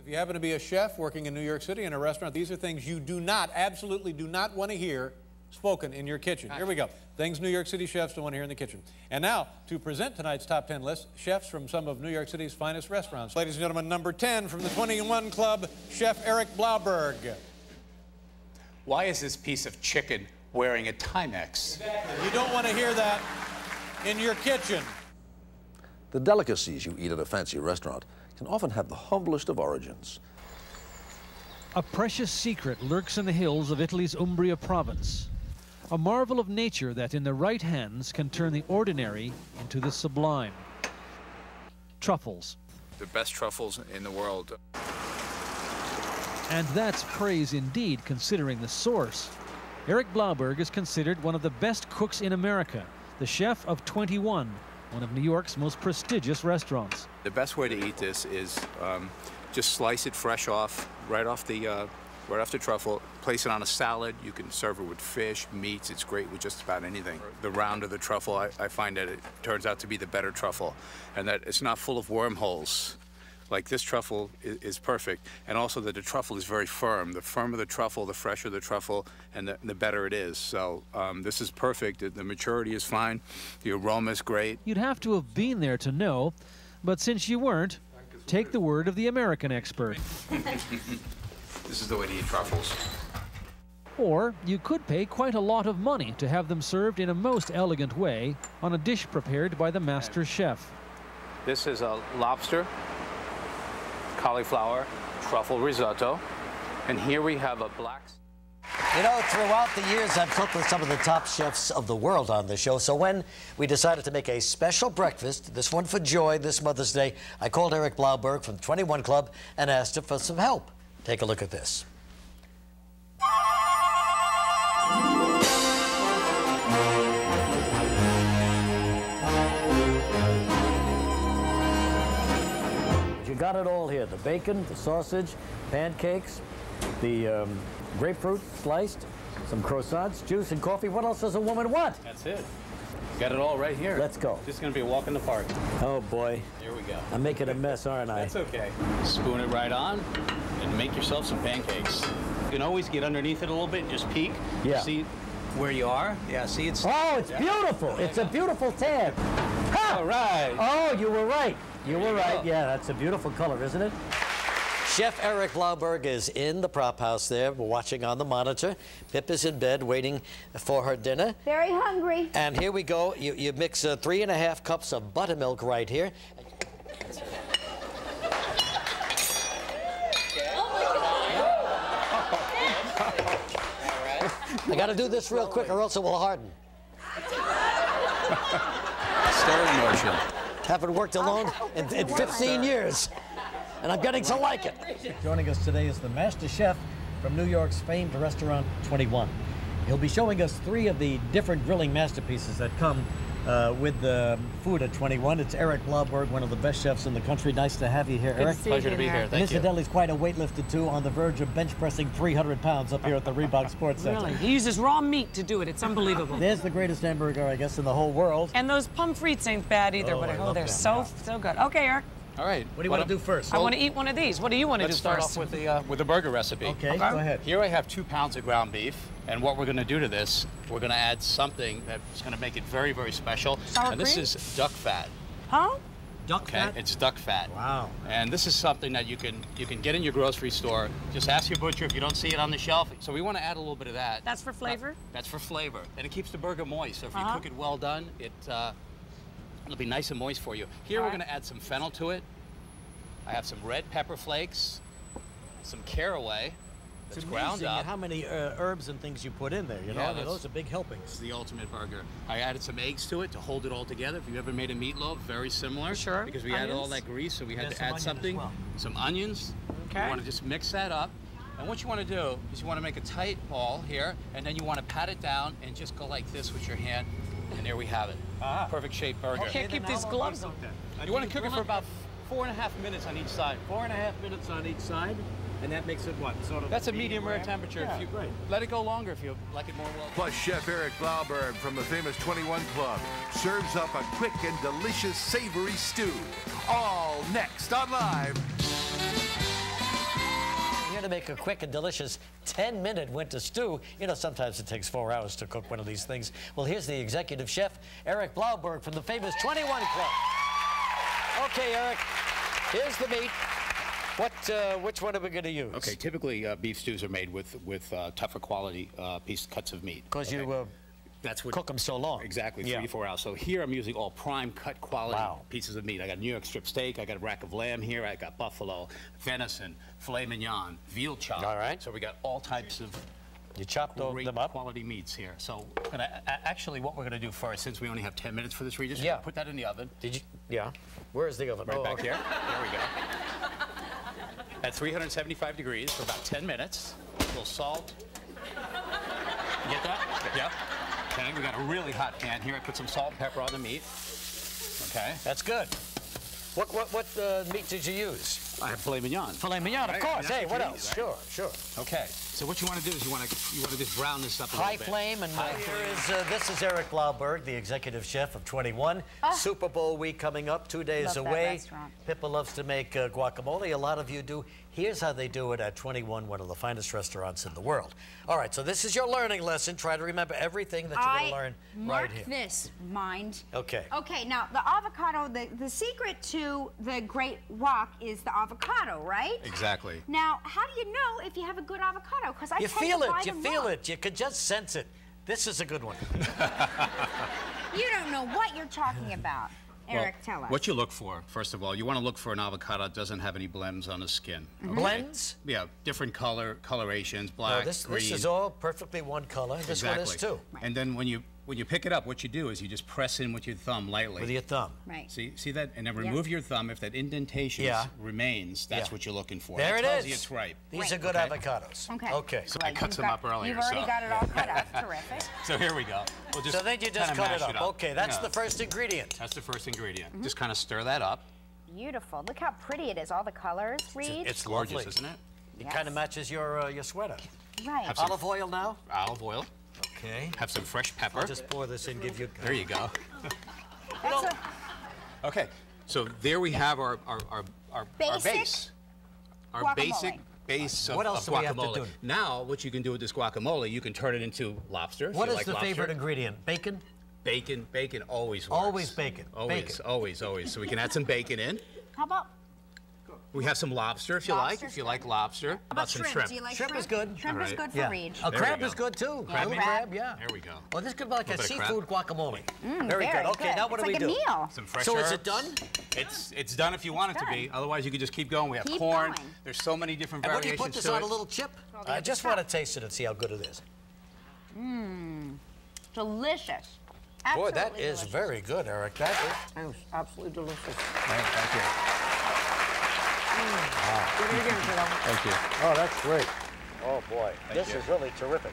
If you happen to be a chef working in New York City in a restaurant, these are things you do not, absolutely do not want to hear spoken in your kitchen. Here we go. Things New York City chefs don't want to hear in the kitchen. And now, to present tonight's top 10 list, chefs from some of New York City's finest restaurants. Ladies and gentlemen, number 10 from the 21 Club, Chef Erik Blauberg. Why is this piece of chicken wearing a Timex? You don't want to hear that in your kitchen. The delicacies you eat at a fancy restaurant can often have the humblest of origins. A precious secret lurks in the hills of Italy's Umbria province. A marvel of nature that in the right hands can turn the ordinary into the sublime. Truffles. The best truffles in the world. And that's praise indeed, considering the source. Erik Blauberg is considered one of the best cooks in America, the chef of 21, one of New York's most prestigious restaurants. The best way to eat this is just slice it fresh off, right off the truffle, place it on a salad. You can serve it with fish, meats. It's great with just about anything. The round of the truffle, I find that it turns out to be the better truffle, and that it's not full of wormholes. Like this truffle is perfect, and also that the truffle is very firm. The firmer the truffle, the fresher the truffle, and the better it is. So this is perfect. The maturity is fine. The aroma is great. You'd have to have been there to know, but since you weren't, take the word of the American expert. This is the way to eat truffles. Or you could pay quite a lot of money to have them served in a most elegant way on a dish prepared by the master chef. This is a lobster, cauliflower, truffle risotto, and here we have a black... You know, throughout the years, I've cooked with some of the top chefs of the world on the show. So when we decided to make a special breakfast, this one for Joy, this Mother's Day, I called Erik Blauberg from the 21 Club and asked him for some help. Take a look at this. You got it all here. The bacon, the sausage, pancakes, the grapefruit sliced, some croissants, juice, and coffee. What else does a woman want? That's it. Got it all right here. Let's go. Just going to be a walk in the park. Oh, boy. Here we go. I'm making a mess, aren't I? That's okay. Spoon it right on and make yourself some pancakes. You can always get underneath it a little bit and just peek. Yeah. See where you are. Yeah, see it's... Oh, it's beautiful. It's a beautiful tan. Ha! All right. Oh, you were right. You were right. Yeah, that's a beautiful color, isn't it? Chef Erik Blauberg is in the prop house there, watching on the monitor. Pip is in bed waiting for her dinner. Very hungry. And here we go. You mix 3½ cups of buttermilk right here. I got to do this real quick or else it will harden. Stirring motion. Haven't worked alone in 15 years. And I'm getting to like it. Joining us today is the master chef from New York's famed restaurant 21. He'll be showing us 3 of the different grilling masterpieces that come with the food at 21. It's Erik Blauberg, one of the best chefs in the country. Nice to have you here, Erik. Pleasure to be here. Thank you. Incidentally, he's quite a weightlifter, too, on the verge of bench pressing 300 pounds up here at the Reebok Sports Center. Really? He uses raw meat to do it. It's unbelievable. There's the greatest hamburger, I guess, in the whole world. And those pommes ain't bad either, but they're so good. Okay, Erik. All right. What do you want to do first? I want to eat one of these. What do you want to do first? Let's start off with the burger recipe. Okay, go ahead. Here I have 2 pounds of ground beef, and what we're going to do to this, we're going to add something that's going to make it very, very special. Sour and this cream? is duck fat. Huh? Duck fat? It's duck fat. Wow. And this is something that you can get in your grocery store. Just ask your butcher if you don't see it on the shelf. So we want to add a little bit of that. That's for flavor? That's for flavor. And it keeps the burger moist. So if you cook it well done, it'll be nice and moist for you. Here we're going to add some fennel to it. I have some red pepper flakes, some caraway that's ground up. How many herbs and things you put in there, you know? Those are big helpings. It's the ultimate burger. I added some eggs to it to hold it all together. If you ever made a meatloaf, very similar. Sure. Because we added all that grease, so we had to add something. Well. Some onions. Okay. You want to just mix that up. And what you want to do is you want to make a tight ball here, and then you want to pat it down and just go like this with your hand, and there we have it. Perfect shaped burger. I can't keep these gloves on. You want to cook it for about 4.5 minutes on each side. 4.5 minutes on each side, and that makes it what? Sort of. That's a medium rare temperature. Yeah, if you right. let it go longer if you like it more well. Plus, Chef Erik Blauberg from the famous 21 Club serves up a quick and delicious savory stew. All next on Live. to make a quick and delicious 10-minute winter stew. You know, sometimes it takes 4 hours to cook one of these things. Well, here's the executive chef, Erik Blauberg from the famous 21 Club. Okay, Erik, here's the meat. Which one are we going to use? Okay, typically beef stews are made with tougher quality cuts of meat. Because you cook them so long. Exactly, 3 to 4 hours. So here I'm using all prime cut quality pieces of meat. I got New York strip steak, I got a rack of lamb here, I got buffalo, venison, filet mignon, veal chop. All right. So we got all types of them up. quality meats here. So actually what we're going to do first, since we only have 10 minutes for this, Regis, put that in the oven. Did you? Yeah. Where is the oven? Right back here. There we go. At 375 degrees for about 10 minutes. A little salt. You get that? Yeah. Okay, we got a really hot pan here. I put some salt and pepper on the meat. Okay. That's good. What meat did you use? I have filet mignon. Filet mignon, of course. Hey, what else? Right? Sure. Okay. So what you want to do is you want to just brown this up a little bit. High flame, and this is Erik Blauberg, the executive chef of 21. Super Bowl week coming up, 2 days away. Pippa loves to make guacamole. A lot of you do. Here's how they do it at 21, one of the finest restaurants in the world. All right, so this is your learning lesson. Try to remember everything that you're going to learn right here. Mark this, mind. Okay. Okay, now the avocado, the secret to the great wok is the avocado, right? Exactly. Now, how do you know if you have a good avocado? Because I You feel it. You can just sense it. This is a good one. You don't know what you're talking about. Erik, tell us. What you look for, first of all, you want to look for an avocado that doesn't have any blends on the skin. Mm-hmm. Blends? Yeah, different colorations, black, this green. This is all perfectly one color. This one is too. Right. And then when you pick it up, what you do is you just press in with your thumb lightly. With your thumb. Right. See that? And then remove your thumb. If that indentation remains, that's what you're looking for. There it is. Tells you it's ripe. These are good avocados. Okay. So I cut some up earlier. You've already got it all cut up. Terrific. So here we go. So then you just cut it up. Okay, that's the first ingredient. That's the first ingredient. Just kind of stir that up. Beautiful. Look how pretty it is. All the colors, Reed. It's gorgeous, lovely. isn't it? It kind of matches your sweater. Right. Olive oil now? Olive oil. Okay. Have some fresh pepper. I'll just pour this in, give you... There you go. Okay, so there we have our base. Our basic base of what else do we have to do? Now, what you can do with this guacamole, you can turn it into lobster. What is the favorite ingredient? Bacon? Bacon always works. Always bacon. Always. So we can add some bacon in. How about... We have some lobster if you like. If you like lobster. How about some shrimp? Do you like shrimp? Is good. Shrimp is good for Reed. A crab is good too. Crab, yeah. There we go. Well, this could be like a seafood guacamole. Very good. Okay, now what do we do? It's like a meal. Some fresh herbs. herbs. Is it done? It's done if you want it to be. Otherwise, you could just keep going. We have corn. There's so many different variations. And when you put this on a little chip, I just want to taste it and see how good it is. Delicious. Boy, that is very good, Erik. That is absolutely delicious. Thank you. Do it again, kiddo. Thank you. Oh, that's great. Oh, boy. This is really terrific.